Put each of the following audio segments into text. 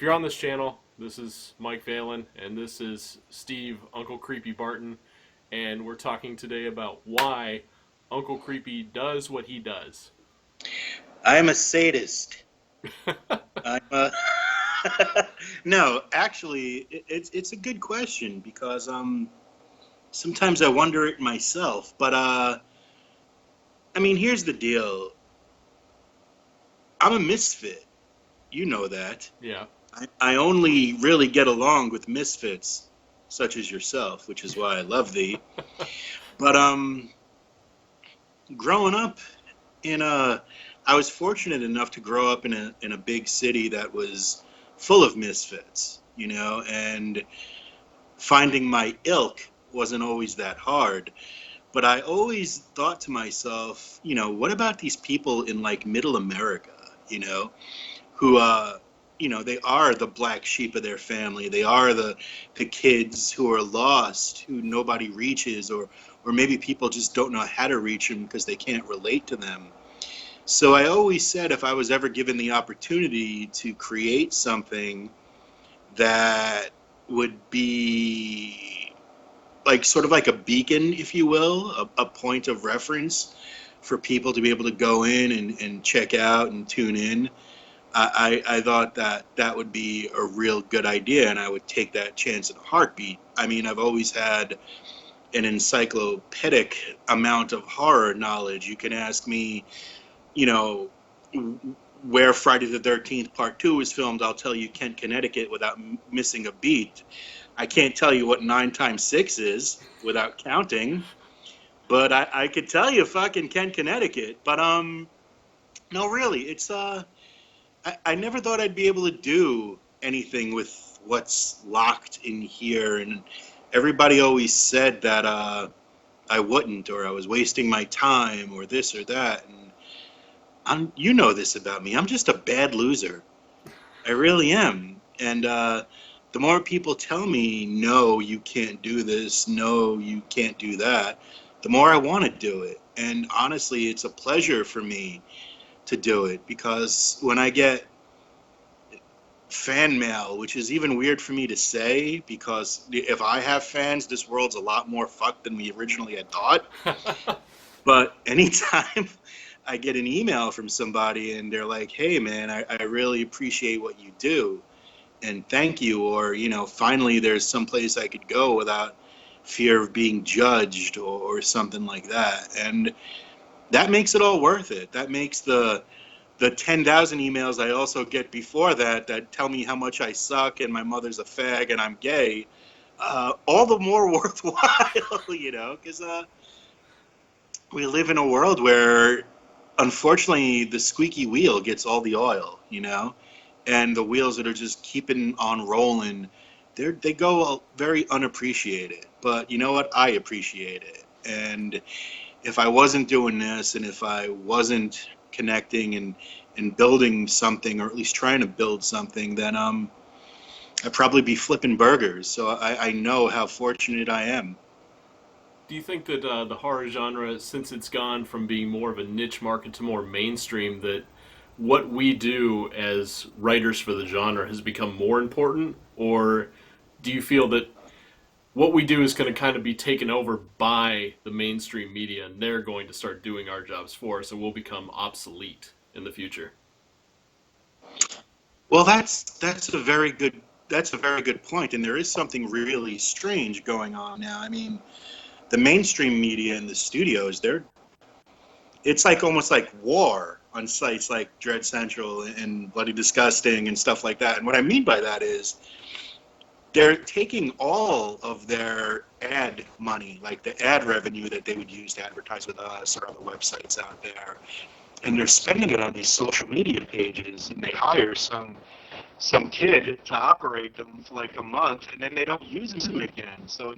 you're on this channel, this is Mike Valen, and this is Steve, Uncle Creepy Barton, and we're talking today about why Uncle Creepy does what he does. I'm a sadist. I'm a no, actually, it's a good question because sometimes I wonder it myself. But I mean, here's the deal. I'm a misfit. You know that. Yeah. I only really get along with misfits, such as yourself, which is why I love thee. But growing up in a, I was fortunate enough to grow up in a big city that was full of misfits, and finding my ilk wasn't always that hard. But I always thought to myself, what about these people in like middle America, who they are the black sheep of their family. They are the kids who are lost, who nobody reaches, or maybe people just don't know how to reach them because they can't relate to them. So I always said if I was ever given the opportunity to create something that would be like sort of like a beacon, if you will, a point of reference for people to be able to go in and check out and tune in, I thought that that would be a real good idea, and I would take that chance in a heartbeat. I mean, I've always had an encyclopedic amount of horror knowledge. You can ask me, you know, where Friday the 13th Part 2 was filmed. I'll tell you Kent, Connecticut without missing a beat. I can't tell you what 9 times 6 is without counting, but I could tell you fucking Kent, Connecticut. But no, really, it's I never thought I'd be able to do anything with what's locked in here, and everybody always said that I wouldn't, or I was wasting my time, or this or that. And you know this about me. I'm just a bad loser. I really am. And the more people tell me, no, you can't do this, no, you can't do that, the more I want to do it. And honestly, it's a pleasure for me to do it, because when I get fan mail, which is even weird for me to say, because if I have fans, this world's a lot more fucked than we originally had thought. But anytime I get an email from somebody and they're like, hey man, I really appreciate what you do and thank you, or finally there's some place I could go without fear of being judged, or something like that, and that makes it all worth it. That makes the 10,000 emails I also get before that tell me how much I suck and my mother's a fag and I'm gay, all the more worthwhile, because we live in a world where, unfortunately, the squeaky wheel gets all the oil, and the wheels that are just keeping on rolling, they go very unappreciated. But you know what? I appreciate it. And if I wasn't doing this, and if I wasn't connecting and building something, or at least trying to build something, then I'd probably be flipping burgers. So I know how fortunate I am. Do you think that the horror genre, since it's gone from being more of a niche market to more mainstream, that what we do as writers for the genre has become more important? Or do you feel that what we do is going to kind of be taken over by the mainstream media and they're going to start doing our jobs for us and we'll become obsolete in the future? Well, that's a very good point, and there is something really strange going on now. I mean, the mainstream media and the studios, it's like almost like war on sites like Dread Central and Bloody Disgusting and stuff like that. And what I mean by that is they're taking all of their ad money, like the ad revenue that they would use to advertise with us or other websites out there, and they're spending it on these social media pages, and they hire some kid to operate them for like a month, and then they don't use them again. So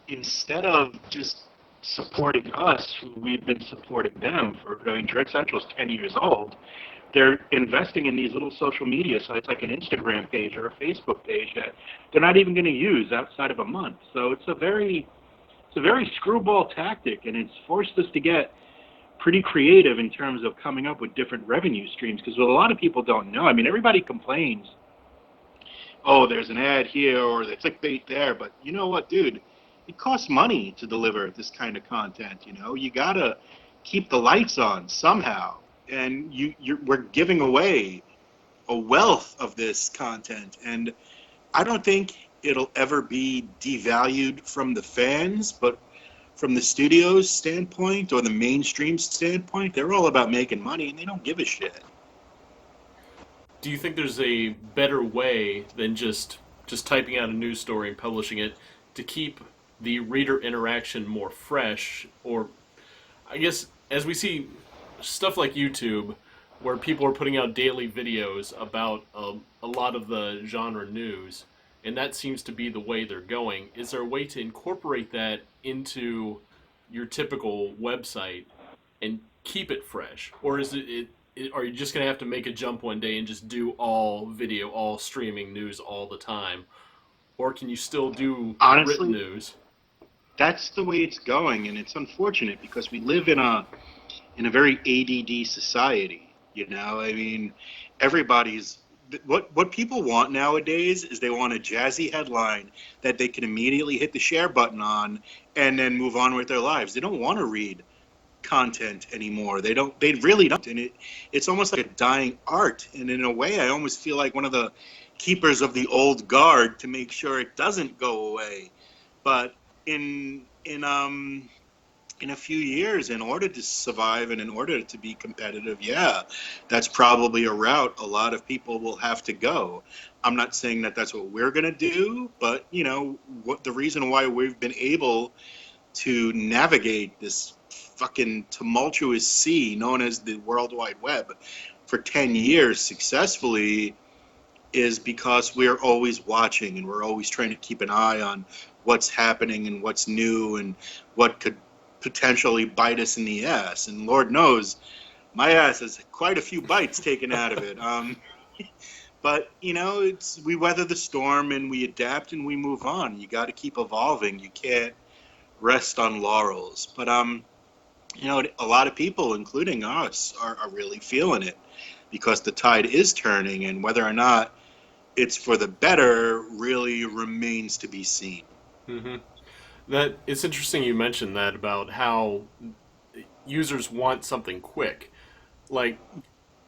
instead of just supporting us, who we've been supporting them for, I mean, Dread Central's 10 years old, they're investing in these little social media sites like an Instagram page or a Facebook page that they're not even going to use outside of a month. So it's a very screwball tactic, and it's forced us to get pretty creative in terms of coming up with different revenue streams, because what a lot of people don't know, I mean, everybody complains, oh, there's an ad here or the clickbait there, but you know what, dude? It costs money to deliver this kind of content. You know, you gotta keep the lights on somehow, and we're giving away a wealth of this content, and I don't think it'll ever be devalued from the fans, but from the studio's standpoint or the mainstream standpoint, they're all about making money and they don't give a shit. Do you think there's a better way than just typing out a news story and publishing it to keep the reader interaction more fresh? Or I guess as we see stuff like YouTube, where people are putting out daily videos about a lot of the genre news, and that seems to be the way they're going. Is there a way to incorporate that into your typical website and keep it fresh, or are you just going to have to make a jump one day and just do all video, all streaming news all the time, or can you still do written Honestly, news? that's the way it's going, and it's unfortunate because we live in a very ADD society. You know, I mean, everybody's what people want nowadays is they want a jazzy headline that they can immediately hit the share button on and then move on with their lives. They don't want to read content anymore. They don't. They really don't. And it's almost like a dying art. And in a way, I almost feel like one of the keepers of the old guard to make sure it doesn't go away. But in a few years, in order to survive and in order to be competitive, yeah, that's probably a route a lot of people will have to go. I'm not saying that that's what we're going to do, but you know what, the reason why we've been able to navigate this fucking tumultuous sea known as the World Wide Web for 10 years successfully is because we're always watching and we're always trying to keep an eye on what's happening and what's new and what could potentially bite us in the ass. And Lord knows, my ass has quite a few bites taken out of it. But you know, it's we weather the storm and we adapt and we move on. You got to keep evolving. You can't rest on laurels. But you know, a lot of people, including us, are really feeling it because the tide is turning, and whether or not it's for the better really remains to be seen. Hmm. That it's interesting you mentioned that about how users want something quick. Like,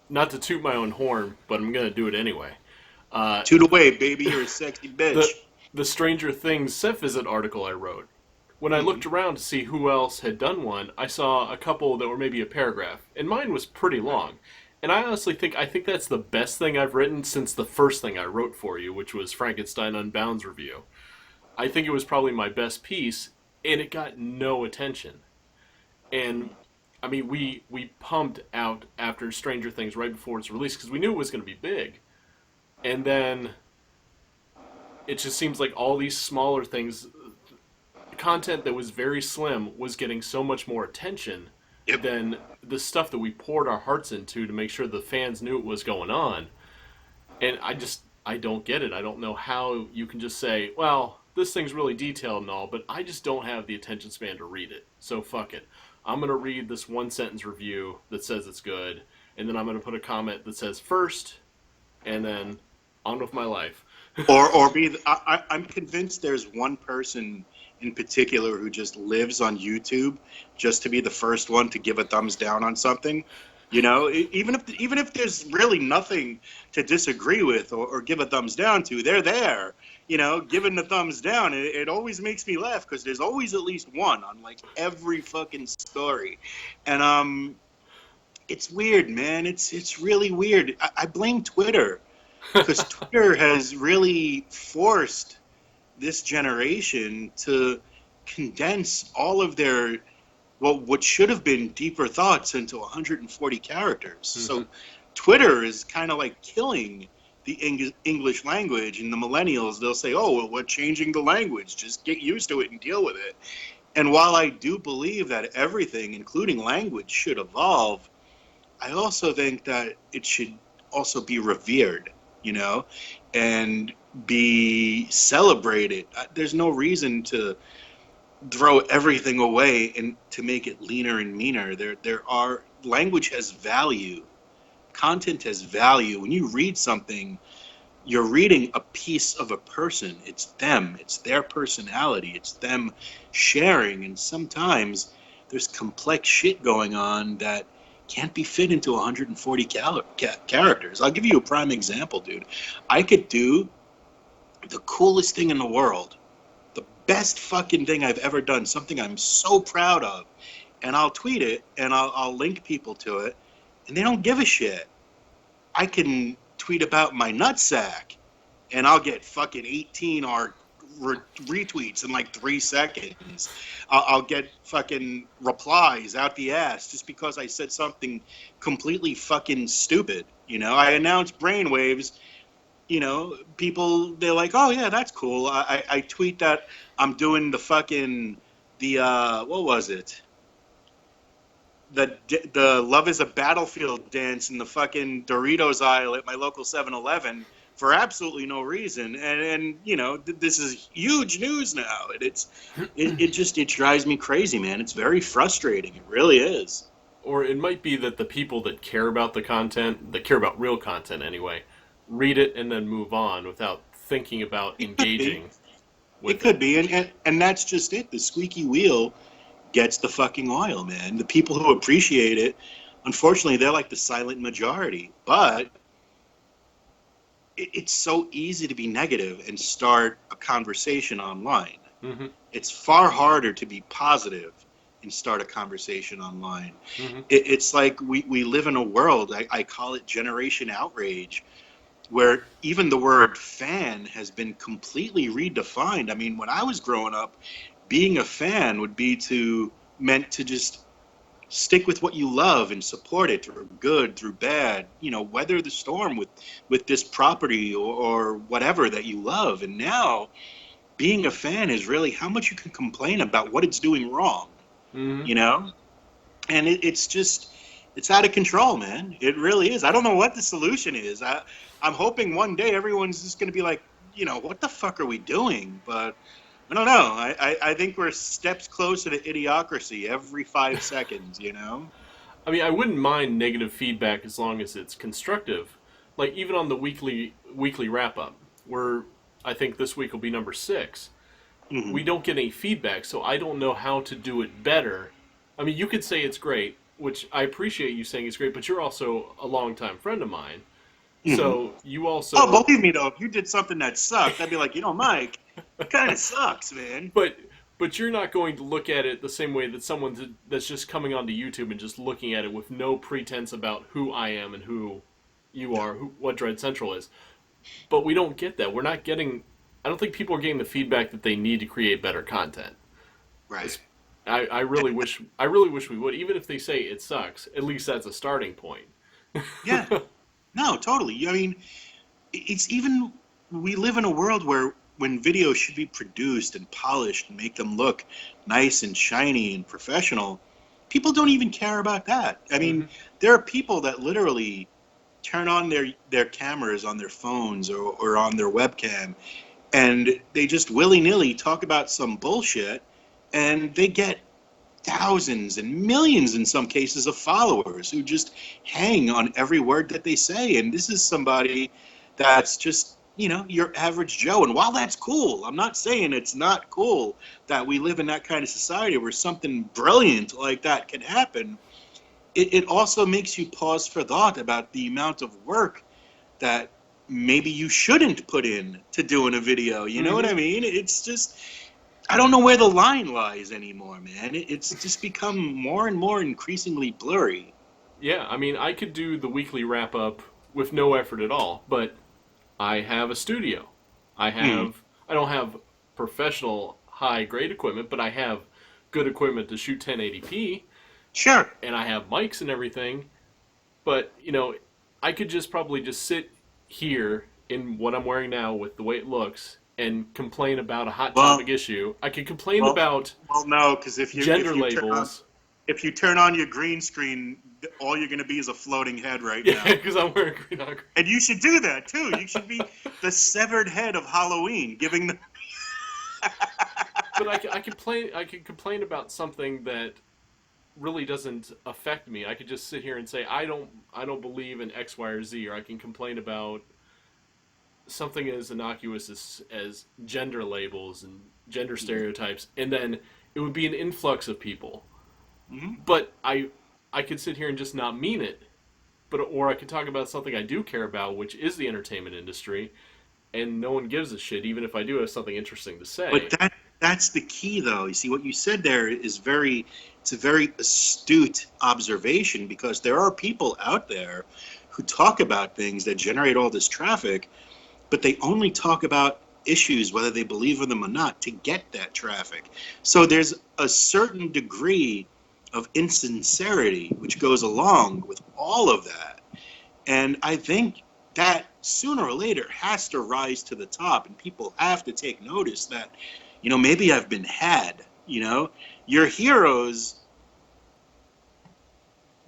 not to toot my own horn, but I'm gonna do it anyway. Uh, Toot away, baby, you're a sexy the bitch. the Stranger Things set visit article I wrote. When I Hmm. looked around to see who else had done one, I saw a couple that were maybe a paragraph, and mine was pretty long. And I honestly think that's the best thing I've written since the first thing I wrote for you, which was Frankenstein Unbound's review. I think it was probably my best piece, and it got no attention. And I mean, we pumped out after Stranger Things right before its release because we knew it was going to be big, and then it just seems like all these smaller things, content that was very slim, was getting so much more attention Yep. than the stuff that we poured our hearts into to make sure the fans knew what was going on. And I don't get it. I don't know how you can just say, well, this thing's really detailed and all, but I just don't have the attention span to read it. So fuck it. I'm gonna read this one sentence review that says it's good, and then I'm gonna put a comment that says first, and then on with my life. Or be I'm convinced there's one person in particular who just lives on YouTube just to be the first one to give a thumbs down on something. You know, even if there's really nothing to disagree with or give a thumbs down to, they're there. You know, giving the thumbs down. It always makes me laugh because there's always at least one on like every fucking story, and it's weird, man. It's really weird. I blame Twitter because Twitter has really forced this generation to condense all of their what should have been deeper thoughts into 140 characters. Hmm. So Twitter is kind of like killing the English language, and the millennials, they'll say, "Oh, well, we're changing the language. Just get used to it and deal with it." And while I do believe that everything, including language, should evolve, I also think that it should also be revered, you know, and be celebrated. There's no reason to throw everything away and to make it leaner and meaner. Language has value. Content has value. When you read something, you're reading a piece of a person. It's them. It's their personality. It's them sharing. And sometimes there's complex shit going on that can't be fit into 140 characters. I'll give you a prime example, dude. I could do the coolest thing in the world, the best fucking thing I've ever done, something I'm so proud of, and I'll tweet it and I'll link people to it, and they don't give a shit. I can tweet about my nutsack, and I'll get fucking 18 or retweets in like 3 seconds. I'll get fucking replies out the ass just because I said something completely fucking stupid. You know, I announced brainwaves. You know, people, they're like, oh yeah, that's cool. I tweet that I'm doing the fucking what was it? The Love is a Battlefield dance in the fucking Doritos aisle at my local 7-Eleven for absolutely no reason, and you know, this is huge news now, and it drives me crazy, man. It's very frustrating. It really is. Or it might be that the people that care about the content, that care about real content anyway, read it and then move on without thinking about engaging with It could be, and that's just it. The squeaky wheel gets the fucking oil, man. The people who appreciate it, unfortunately, they're like the silent majority. But it's so easy to be negative and start a conversation online. Mm-hmm. It's far harder to be positive and start a conversation online. Mm-hmm. It's like we live in a world, I call it generation outrage, where even the word fan has been completely redefined. I mean, when I was growing up, being a fan would be meant to just stick with what you love and support it through good, through bad, you know, weather the storm with this property or whatever that you love. And now being a fan is really how much you can complain about what it's doing wrong, Mm-hmm. you know? And it's out of control, man. It really is. I don't know what the solution is. I'm hoping one day everyone's just going to be like, you know, what the fuck are we doing? But I don't know. I think we're steps closer to idiocracy every 5 seconds, you know? I mean, I wouldn't mind negative feedback as long as it's constructive. Like even on the weekly wrap up, where I think this week will be number 6. Mm-hmm. We don't get any feedback, so I don't know how to do it better. I mean, you could say it's great, which I appreciate you saying it's great, but you're also a longtime friend of mine. Mm-hmm. So you also. Oh, believe me, though, if you did something that sucked, I'd be like, you know, Mike, it kind of sucks, man. But you're not going to look at it the same way that someone that's just coming onto YouTube and just looking at it with no pretense about who I am and who you are, what Dread Central is. But we don't get that. We're not getting. I don't think people are getting the feedback that they need to create better content. Right. I really wish we would. Even if they say it sucks, at least that's a starting point. Yeah. No, totally. I mean, it's even, we live in a world where when videos should be produced and polished and make them look nice and shiny and professional, people don't even care about that. I mean, Mm-hmm. there are people that literally turn on their cameras on their phones or on their webcam, and they just willy-nilly talk about some bullshit, and they get thousands and millions in some cases of followers who just hang on every word that they say. And this is somebody that's just, you know, your average Joe. And while that's cool, I'm not saying it's not cool that we live in that kind of society where something brilliant like that can happen. It also makes you pause for thought about the amount of work that maybe you shouldn't put in to doing a video. You know what I mean? It's just, I don't know where the line lies anymore, man. It's just become more and more increasingly blurry. Yeah, I mean, I could do the weekly wrap up with no effort at all, but I have a studio. Mm. I don't have professional high grade equipment, but I have good equipment to shoot 1080p, Sure. and I have mics and everything. But, you know, I could just probably just sit here in what I'm wearing now with the way it looks and complain about a hot Well, topic issue. I could complain well, about well, no, because gender labels. if you turn on your green screen, all you're going to be is a floating head right Yeah, now. because I'm wearing green on green. And you should do that too. You should be the severed head of Halloween, giving the but I can complain about something that really doesn't affect me. I could just sit here and say I don't believe in X, Y, or Z, or I can complain about something as innocuous as gender labels and gender stereotypes, and then it would be an influx of people. Mm-hmm. But I could sit here and just not mean it. But or I could talk about something I do care about, which is the entertainment industry, and no one gives a shit, even if I do have something interesting to But say. that's the key, though. You see, what you said there is it's a very astute observation, because there are people out there who talk about things that generate all this traffic, but they only talk about issues, whether they believe in them or not, to get that traffic. So there's a certain degree of insincerity which goes along with all of that. And I think that sooner or later has to rise to the top, and people have to take notice that, maybe I've been had. Your heroes,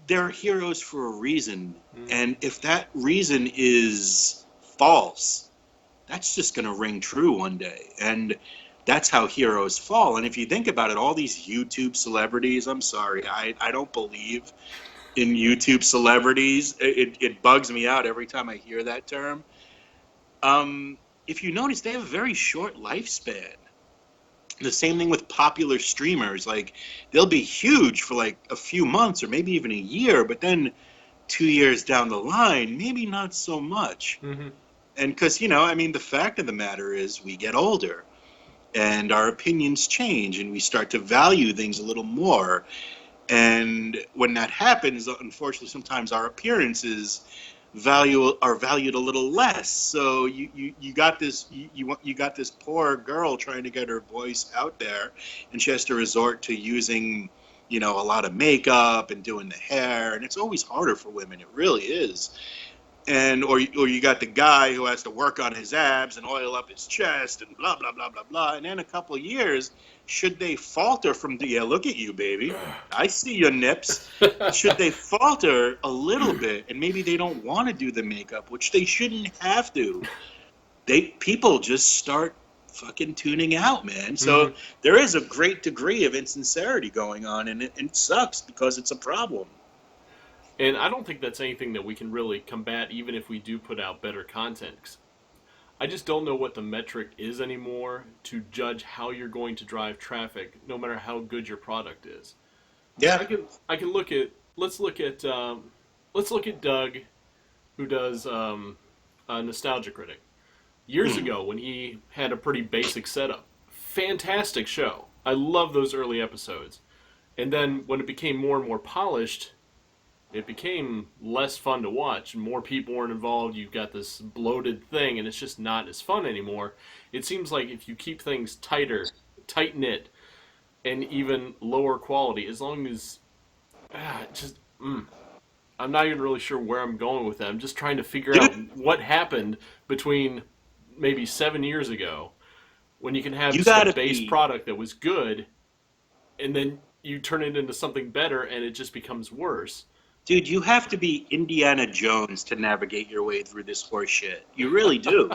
they're heroes for a reason. Mm. And if that reason is false, that's just going to ring true one day. And that's how heroes fall. And if you think about it, all these YouTube celebrities, I'm sorry, I don't believe in YouTube celebrities. It bugs me out every time I hear that term. If you notice, they have a very short lifespan. The same thing with popular streamers. Like, they'll be huge for like a few months or maybe even a year, but then 2 years down the line, maybe not so much. Mm-hmm. And because, the fact of the matter is we get older and our opinions change and we start to value things a little more. And when that happens, unfortunately, sometimes our appearances are valued a little less. So you got this you got this poor girl trying to get her voice out there, and she has to resort to using a lot of makeup and doing the hair, and it's always harder for women. It really is. And or you got the guy who has to work on his abs and oil up his chest and blah blah blah blah blah. And in a couple of years, should they falter from the look at you, baby, I see your nips. Should they falter a little bit and maybe they don't want to do the makeup, which they shouldn't have to, people just start fucking tuning out, man. Mm-hmm. So there is a great degree of insincerity going on, and it sucks because it's a problem. And I don't think that's anything that we can really combat, even if we do put out better content. 'Cause I just don't know what the metric is anymore to judge how you're going to drive traffic, no matter how good your product is. Yeah. I can look at let's look at Doug, who does Nostalgia Critic. Years ago, when he had a pretty basic setup, fantastic show. I love those early episodes. And then when it became more and more polished, it became less fun to watch. More people weren't involved. You've got this bloated thing, and it's just not as fun anymore. It seems like if you keep things tight knit, and even lower quality, as long as just I'm not even really sure where I'm going with that. I'm just trying to figure out Dude, what happened between maybe 7 years ago when you can have you just a gotta base be product that was good, and then you turn it into something better, and it just becomes worse. Dude, you have to be Indiana Jones to navigate your way through this horse shit. You really do.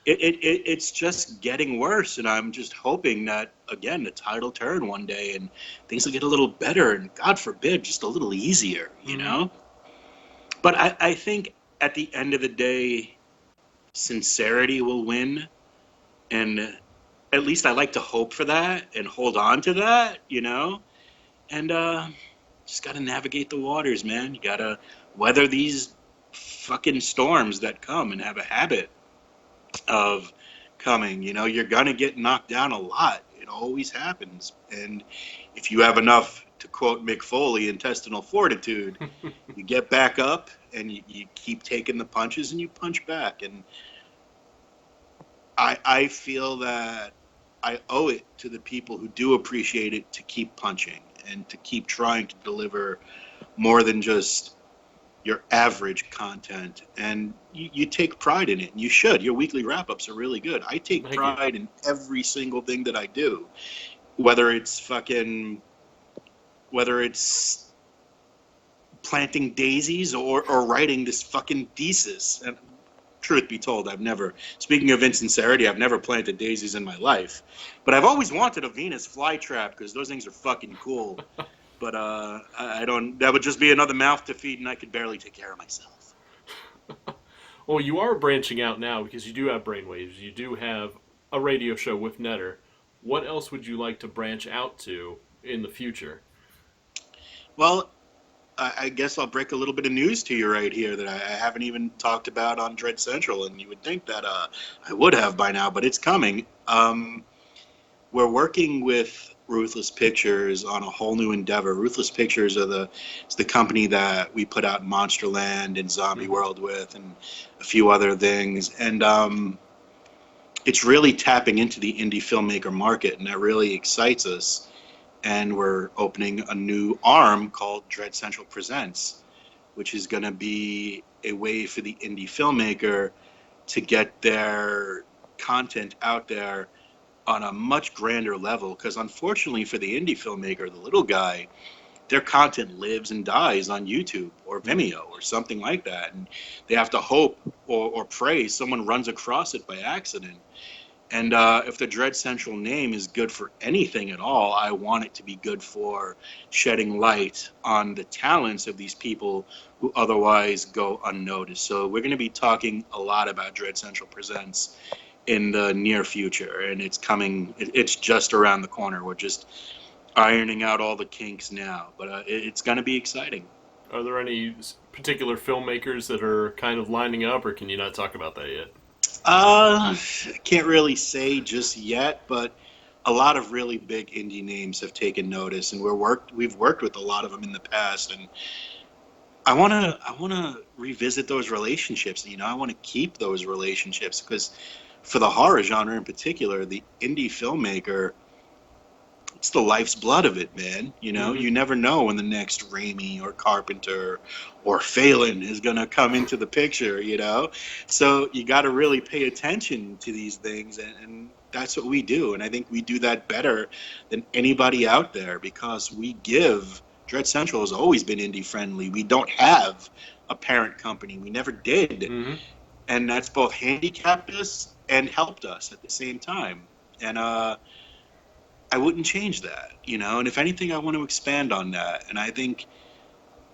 It's just getting worse, and I'm just hoping that, again, the tide will turn one day and things will get a little better, and God forbid, just a little easier, Mm-hmm. But I think at the end of the day, sincerity will win, and at least I like to hope for that and hold on to that. And just got to navigate the waters, man. You got to weather these fucking storms that come and have a habit of coming. You're going to get knocked down a lot. It always happens. And if you have enough, to quote Mick Foley, intestinal fortitude, you get back up and you keep taking the punches and you punch back. And I feel that I owe it to the people who do appreciate it to keep punching and to keep trying to deliver more than just your average content. And you take pride in it, and you should. Your weekly wrap-ups are really good. I take Thank you. pride in every single thing that I do, whether it's planting daisies or writing this fucking thesis. And truth be told, speaking of Insincerity, I've never planted daisies in my life. But I've always wanted a Venus flytrap because those things are fucking cool. But I don't, that would just be another mouth to feed and I could barely take care of myself. Well, you are branching out now because you do have brainwaves. You do have a radio show with Netter. What else would you like to branch out to in the future? Well, I guess I'll break a little bit of news to you right here that I haven't even talked about on Dread Central, and you would think that I would have by now, but it's coming. We're working with Ruthless Pictures on a whole new endeavor. Ruthless Pictures is the company that we put out Monsterland and Zombie World with, and a few other things, and it's really tapping into the indie filmmaker market, and that really excites us. And we're opening a new arm called Dread Central Presents, which is going to be a way for the indie filmmaker to get their content out there on a much grander level. Because unfortunately for the indie filmmaker, the little guy, their content lives and dies on YouTube or Vimeo or something like that. And they have to hope or pray someone runs across it by accident. And if the Dread Central name is good for anything at all, I want it to be good for shedding light on the talents of these people who otherwise go unnoticed. So we're going to be talking a lot about Dread Central Presents in the near future, and it's coming. It's just around the corner. We're just ironing out all the kinks now, but it's going to be exciting. Are there any particular filmmakers that are kind of lining up, or can you not talk about that yet? Can't really say just yet, but a lot of really big indie names have taken notice, and we've worked with a lot of them in the past, and I wanna revisit those relationships. I want to keep those relationships because for the horror genre in particular, the indie filmmaker, it's the life's blood of it, man. You never know when the next Raimi or Carpenter or Phelan is going to come into the picture, So you got to really pay attention to these things, and that's what we do. And I think we do that better than anybody out there because Dread Central has always been indie friendly. We don't have a parent company. We never did. Mm-hmm. And that's both handicapped us and helped us at the same time. And I wouldn't change that, and if anything, I want to expand on that. And I think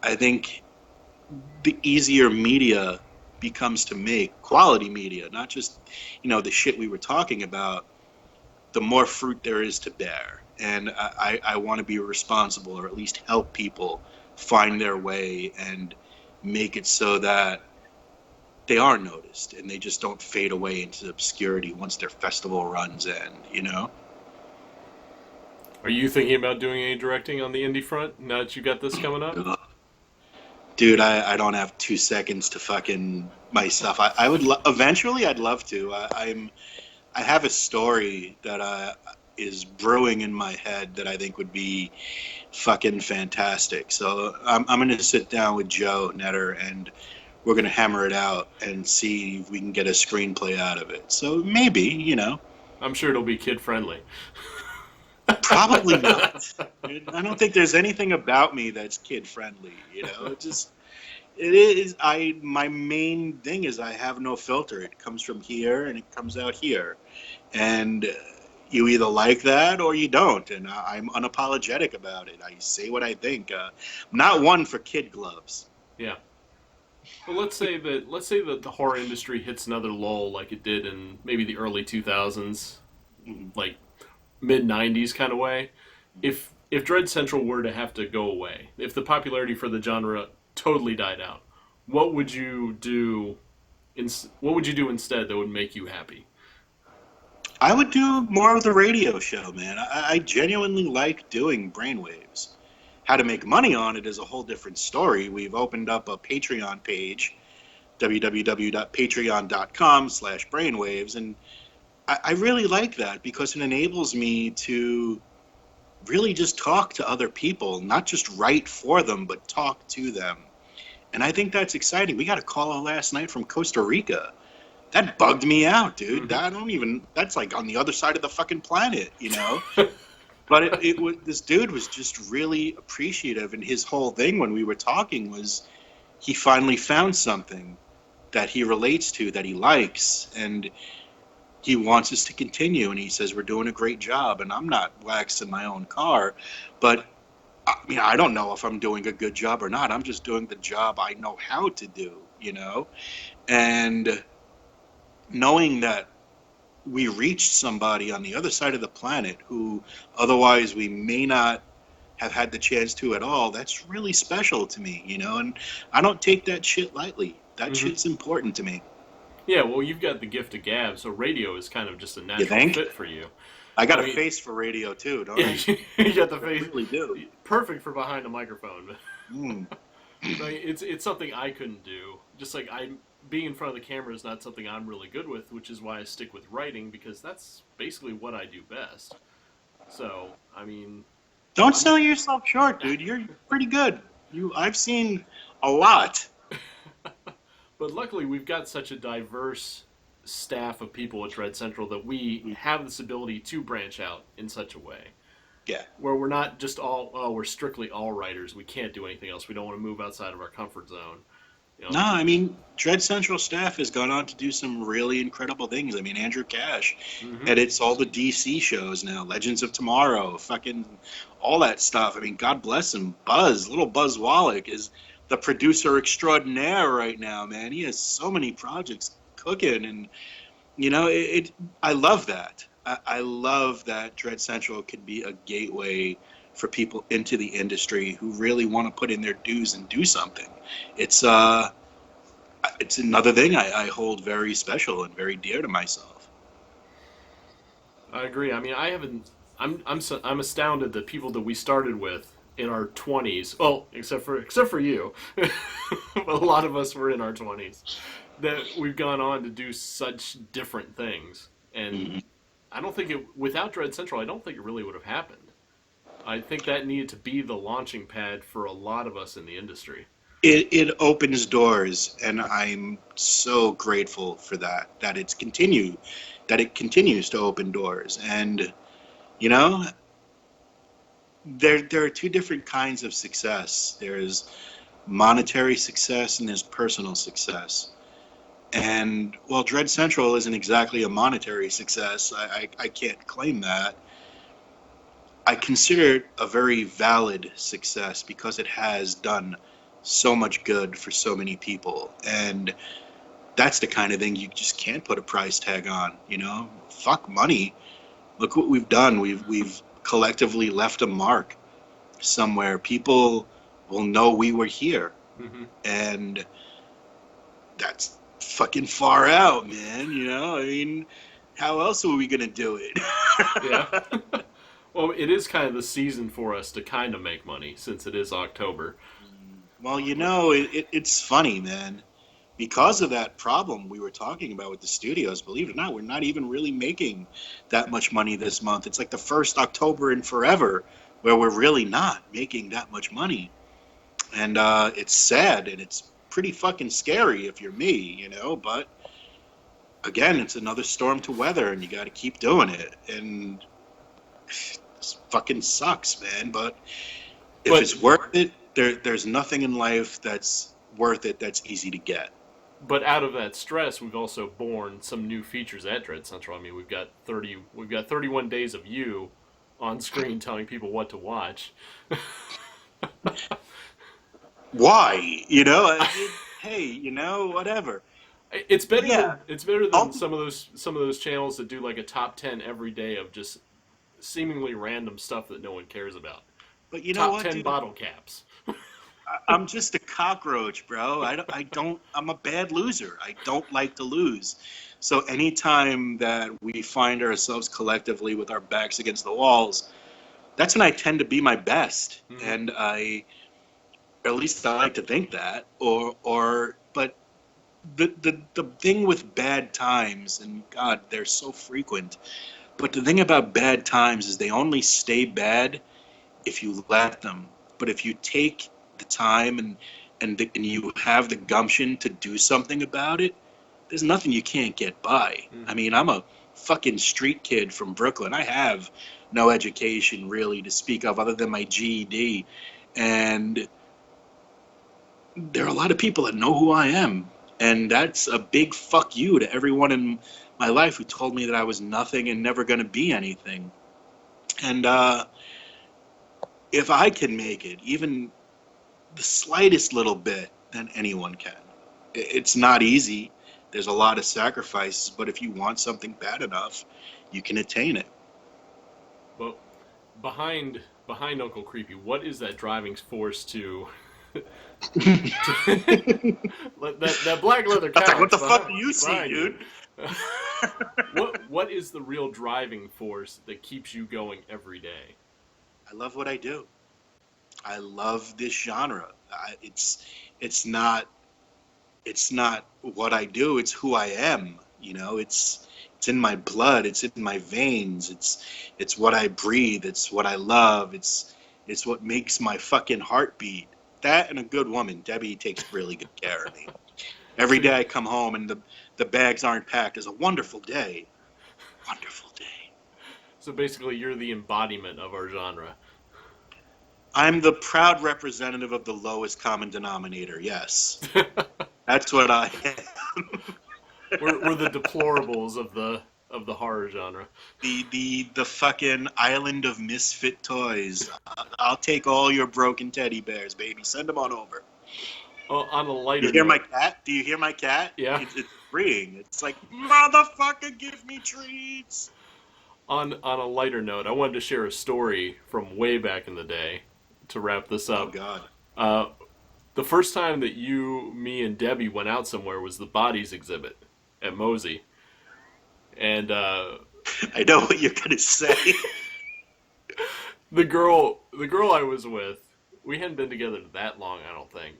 the easier media becomes to make, quality media, not just, the shit we were talking about, the more fruit there is to bear. And I want to be responsible, or at least help people find their way and make it so that they are noticed and they just don't fade away into obscurity once their festival runs end, Are you thinking about doing any directing on the indie front now that you got this coming up? Dude, I don't have 2 seconds to fucking myself. I would eventually. I'd love to. I have a story that is brewing in my head that I think would be fucking fantastic. So I'm going to sit down with Joe Netter and we're going to hammer it out and see if we can get a screenplay out of it. So maybe, I'm sure it'll be kid friendly. Probably not. I don't think there's anything about me that's kid friendly. It is. My main thing is I have no filter. It comes from here and it comes out here, and you either like that or you don't. And I'm unapologetic about it. I say what I think. I'm not one for kid gloves. Yeah. Well, let's say that the horror industry hits another lull like it did in maybe the early 2000s, like mid 90s kind of way. If Dread Central were to have to go away, if the popularity for the genre totally died out, what would you do instead that would make you happy? I would do more of the radio show, man. I genuinely like doing brainwaves. How to make money on it is a whole different story. We've opened up a Patreon page, www.patreon.com/brainwaves, and I really like that because it enables me to really just talk to other people, not just write for them, but talk to them. And I think that's exciting. We got a call last night from Costa Rica. That bugged me out, dude. That's like on the other side of the fucking planet, But this dude was just really appreciative, and his whole thing when we were talking was he finally found something that he relates to, that he likes, and he wants us to continue. And he says we're doing a great job. And I'm not waxing my own car, but I mean, I don't know if I'm doing a good job or not. I'm just doing the job I know how to do, you know? And knowing that we reached somebody on the other side of the planet who otherwise we may not have had the chance to at all, that's really special to me, you know? And I don't take that shit lightly. That Hmm. shit's important to me. Yeah, well, you've got the gift of gab, so radio is kind of just a You natural think? fit for you. I got I a mean, face for radio too, don't yeah, I? you got the I face, really do. perfect for behind a microphone. Mm. Like, it's something I couldn't do. Just like I being in front of the camera is not something I'm really good with, which is why I stick with writing because that's basically what I do best. So, I mean, Don't I'm sell yourself short, dude. You're pretty good. I've seen a lot. but luckily we've got such a diverse staff of people at Dread Central that we have this ability to branch out in such a way Yeah. where we're not just all we're strictly all writers. We can't do anything else. We don't want to move outside of our comfort zone. You No, know. I mean, Dread Central staff has gone on to do some really incredible things. I mean, Andrew Cash Hmm. edits all the DC shows now, Legends of Tomorrow, fucking all that stuff. I mean, God bless him. Little Buzz Wallach is the producer extraordinaire right now, man. He has so many projects cooking, and you know, I love that. I love that Dread Central could be a gateway for people into the industry who really want to put in their dues and do something. It's uh, it's another thing I hold very special and very dear to myself. I agree. I mean, I haven't. I'm astounded that people that we started with in our 20s. Well, except for you, but a lot of us were in our 20s. That we've gone on to do such different things, and Mhm. I don't think it without Dread Central. I don't think it really would have happened. I think that needed to be the launching pad for a lot of us in the industry. It opens doors, and I'm so grateful for that. That it continues to open doors, and you know, there are two different kinds of success. There's monetary success and there's personal success. And while Dread Central isn't exactly a monetary success, I can't claim that. I consider it a very valid success because it has done so much good for so many people. And that's the kind of thing you just can't put a price tag on, you know? Fuck money. Look what we've done. We've collectively left a mark somewhere. People will know we were here. Hmm. And that's fucking far out, man. You know, I mean, how else are we gonna do it? Yeah. Well, it is kind of the season for us to kind of make money since it is October. Well, you know, it's funny, man. Because of that problem we were talking about with the studios, believe it or not, we're not even really making that much money this month. It's like the first October in forever where we're really not making that much money. And it's sad and it's pretty fucking scary if you're me, you know, but again, it's another storm to weather, and you got to keep doing it. And this fucking sucks, man. But if But it's worth it, there's nothing in life that's worth it that's easy to get. but out of that stress, we've also born some new features at Dread Central. I mean, we've got 31 days of you on screen telling people what to watch. Why? You know, I mean, hey, you know, whatever. But yeah, It's better than ultimately, some of those channels that do like a top 10 every day of just seemingly random stuff that no one cares about. but you know Top what, 10 dude? bottle caps. I'm just a cockroach, bro. I don't, I'm a bad loser. I don't like to lose. So anytime that we find ourselves collectively with our backs against the walls, that's when I tend to be my best. Hmm. And or at least I like to think that, but the thing with bad times, and God, they're so frequent, but the thing about bad times is they only stay bad if you let them. But if you take the time and you have the gumption to do something about it, there's nothing you can't get by. I Hmm. mean, I'm a fucking street kid from Brooklyn. I have no education really to speak of other than my GED, and there are a lot of people that know who I am. And that's a big fuck you to everyone in my life who told me that I was nothing and never going to be anything. And if I can make it, even the slightest little bit, then anyone can. It's not easy. There's a lot of sacrifices, but if you want something bad enough, you can attain it. But behind Uncle Creepy, what is that driving force to that black leather I was like, what couch the fuck behind, do you see, behind you? dude? What is the real driving force that keeps you going every day? I love what I do. I love this genre. It's not what I do. It's who I am. You know, it's in my blood. It's in my veins. It's what I breathe. It's what I love. It's what makes my fucking heart beat. That and a good woman. Debbie takes really good care of me. Every day I come home and the bags aren't packed is a wonderful day. Wonderful day. So basically, you're the embodiment of our genre. I'm the proud representative of the lowest common denominator. Yes, that's what I am. We're the deplorables of the horror genre. The fucking island of misfit toys. I'll take all your broken teddy bears, baby. Send them on over. Oh, on a lighter You hear my note, cat? Do you hear my cat? Yeah. It's freeing. It's like, motherfucker, give me treats. on a lighter note, I wanted to share a story from way back in the day to wrap this Oh up. God. Uh, the first time that you, me, and Debbie went out somewhere was the Bodies exhibit at Mosey, and I know what you're gonna say. the girl I was with, we hadn't been together that long, I don't think.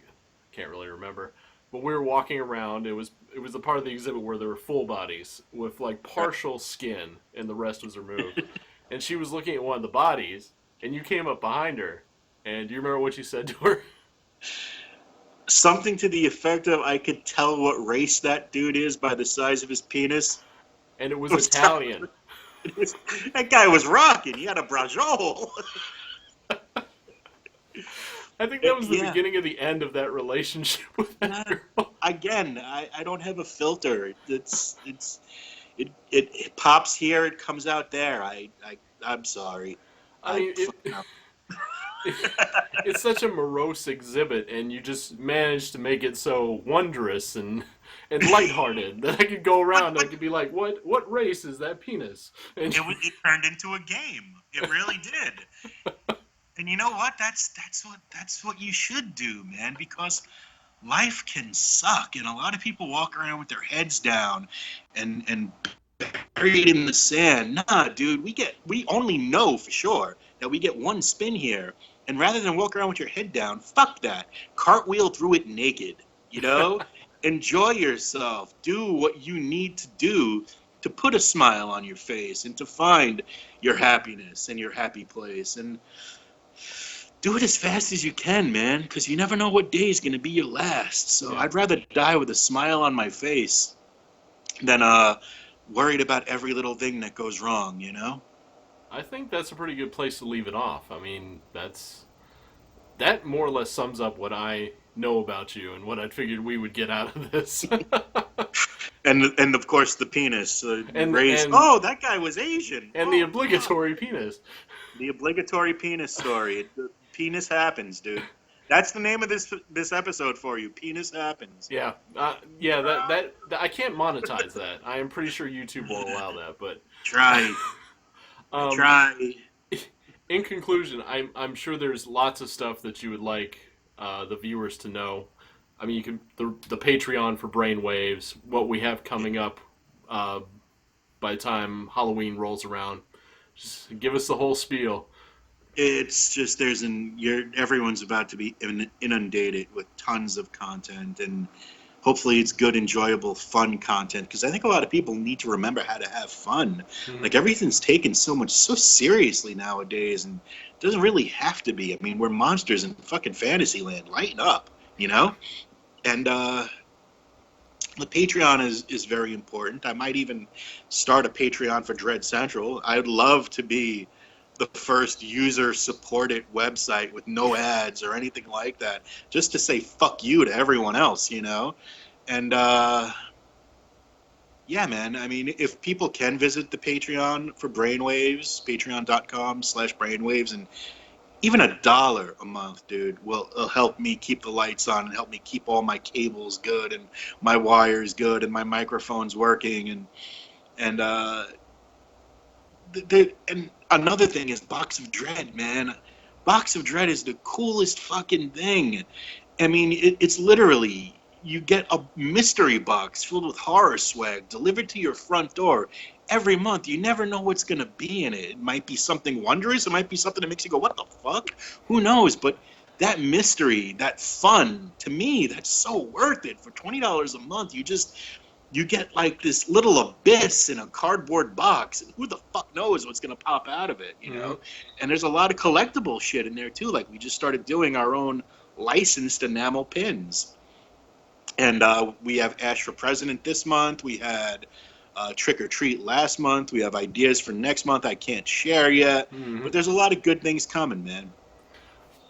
Can't really remember. But we were walking around. It was a part of the exhibit where there were full bodies with like partial skin and the rest was removed. And she was looking at one of the bodies, and you came up behind her. And do you remember what you said to her? Something to the effect of, I could tell what race that dude is by the size of his penis. And it was Italian. That guy was rocking. He had a brajol. I think that was the Yeah. beginning of the end of that relationship with that girl. Again, I don't have a filter. It pops here, it comes out there. I'm sorry. I mean, it's such a morose exhibit, and you just managed to make it so wondrous and lighthearted that I could go around and I could be like, what race is that penis? And It turned into a game. It really did. And you know what? That's what you should do, man, because life can suck, and a lot of people walk around with their heads down and buried in the sand. Nah, dude, we only know for sure that we get one spin here, and rather than walk around with your head down, fuck that. Cartwheel through it naked, you know? Enjoy yourself. Do what you need to do to put a smile on your face and to find your happiness and your happy place. And do it as fast as you can, man, because you never know what day is going to be your last. So I'd rather die with a smile on my face than worried about every little thing that goes wrong, you know? I think that's a pretty good place to leave it off. I mean, that more or less sums up what I know about you and what I figured we would get out of this. And of course the penis. And oh, that guy was Asian. And the obligatory penis. The obligatory penis story. The penis happens, dude. That's the name of this episode for you. Penis happens. Yeah, that I can't monetize that. I am pretty sure YouTube won't allow that. But try. Try. In conclusion, I'm sure there's lots of stuff that you would like the viewers to know. I mean, you can the Patreon for Brainwaves, what we have coming up by the time Halloween rolls around. Just give us the whole spiel. It's just everyone's about to be inundated with tons of content, and hopefully it's good, enjoyable, fun content, because I think a lot of people need to remember how to have fun. Mm-hmm. Like, everything's taken so seriously nowadays, and it doesn't really have to be. I mean, we're monsters in fucking Fantasyland. Lighten up, you know? And the Patreon is very important. I might even start a Patreon for Dread Central. I'd love to be the first user-supported website with no ads or anything like that, just to say fuck you to everyone else, you know? And yeah, man. I mean, if people can visit the Patreon for Brainwaves, patreon.com/brainwaves, and even $1 a month, dude, will help me keep the lights on and help me keep all my cables good and my wires good and my microphones working. And another thing is Box of Dread, man. Box of Dread is the coolest fucking thing. I mean, it's literally you get a mystery box filled with horror swag delivered to your front door every month. You never know what's going to be in it. It might be something wondrous. It might be something that makes you go, what the fuck? Who knows? But that mystery, that fun, to me, that's so worth it. For $20 a month, you get like this little abyss in a cardboard box, and who the fuck knows what's going to pop out of it, you know? And there's a lot of collectible shit in there, too. Like, we just started doing our own licensed enamel pins. And we have Ash for President this month. We had Trick or Treat last month. We have ideas for next month I can't share yet. But there's a lot of good things coming, man.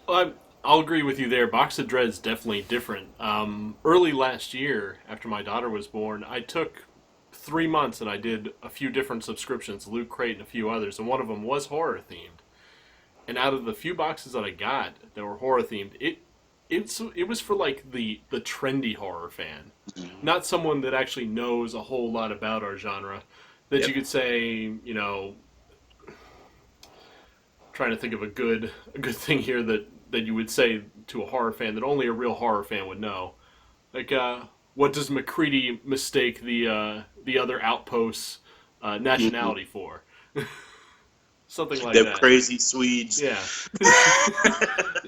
Well, I'll agree with you there. Box of Dread is definitely different. Early last year, after my daughter was born, I took 3 months and I did a few different subscriptions, Loot Crate and a few others, and one of them was horror themed. And out of the few boxes that I got that were horror themed, it was for like the trendy horror fan, not someone that actually knows a whole lot about our genre. That you could say, you know, trying to think of a good thing here that you would say to a horror fan that only a real horror fan would know. Like, what does McCready mistake the other outposts' nationality for? Something like They're that. crazy Swedes. Yeah.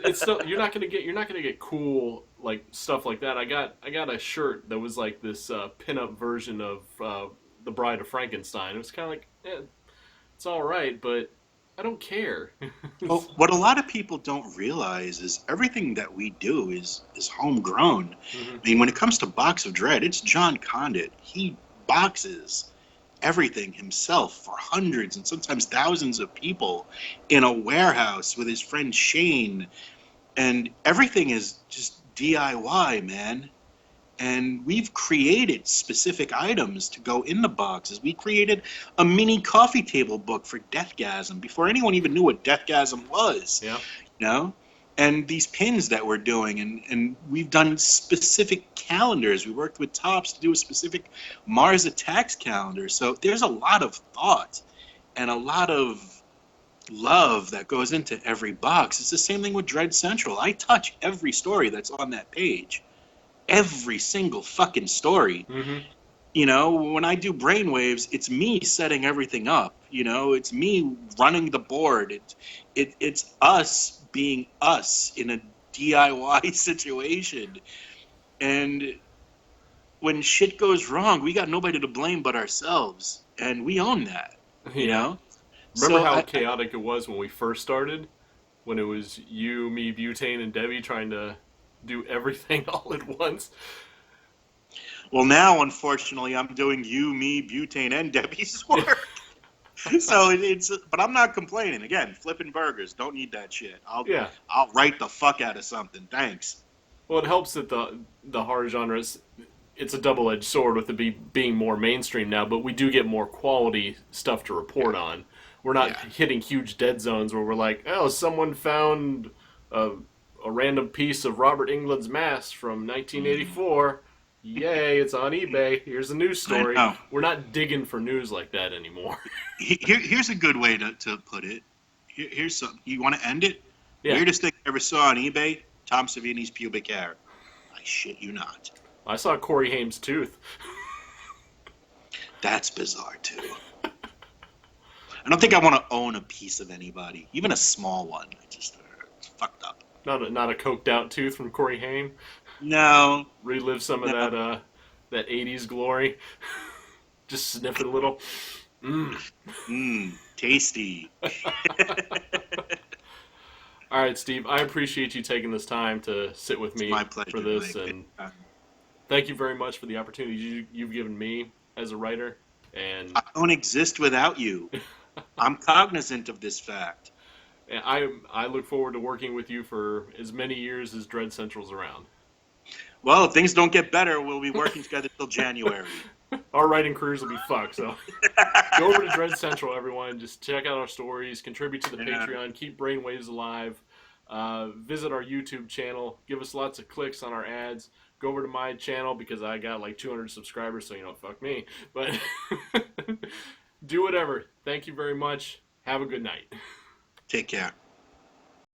It's still, you're not gonna get cool like stuff like that. I got a shirt that was like this pinup version of the Bride of Frankenstein. It was kind of like, it's all right, but I don't care. Well, what a lot of people don't realize is everything that we do is homegrown. I mean, when it comes to Box of Dread, it's John Condit. He boxes everything himself for hundreds and sometimes thousands of people in a warehouse with his friend Shane. And everything is just DIY, man. And we've created specific items to go in the boxes. We created a mini coffee table book for Deathgasm before anyone even knew what Deathgasm was. Yeah. You know? And these pins that we're doing, and we've done specific calendars. We worked with Topps to do a specific Mars Attacks calendar. So there's a lot of thought and a lot of love that goes into every box. It's the same thing with Dread Central. I touch every story that's on that page. Every single fucking story. You know, when I do Brainwaves, it's me setting everything up. You know, it's me running the board. It's us being us in a DIY situation. And when shit goes wrong, we got nobody to blame but ourselves. And we own that, you know? Remember how chaotic it was when we first started? When it was you, me, Butane, and Debbie trying to do everything all at once? Well, now, unfortunately, I'm doing you, me, Butane, and Debbie's work. So but I'm not complaining. Again, flipping burgers, don't need that shit. I'll write the fuck out of something. Thanks. Well, it helps that the horror genre it's a double-edged sword with it being more mainstream now, but we do get more quality stuff to report on. We're not hitting huge dead zones where we're like, oh, someone found a random piece of Robert Englund's mask from 1984. Yay, it's on eBay. Here's a news story. We're not digging for news like that anymore. Here's a good way to put it. Here's something. You want to end it? Yeah. Weirdest thing I ever saw on eBay, Tom Savini's pubic hair. I shit you not. I saw Corey Haim's tooth. That's bizarre, too. I don't think I want to own a piece of anybody, even a small one. It's fucked up. Not a coked out tooth from Corey Haim. No. Relive some of that 80s glory. Just sniff it a little. Tasty. All right, Steve. I appreciate you taking this time to sit with me for this, and thank you very much for the opportunity you've given me as a writer. And I don't exist without you. I'm cognizant of this fact. And I look forward to working with you for as many years as Dread Central's around. Well, if things don't get better, we'll be working together till January. Our writing careers will be fucked. So go over to Dread Central, everyone. Just check out our stories, contribute to the Yeah. Patreon, keep Brainwaves alive. Visit our YouTube channel, give us lots of clicks on our ads. Go over to my channel because I got like 200 subscribers, so fuck me. But do whatever. Thank you very much. Have a good night. Take care.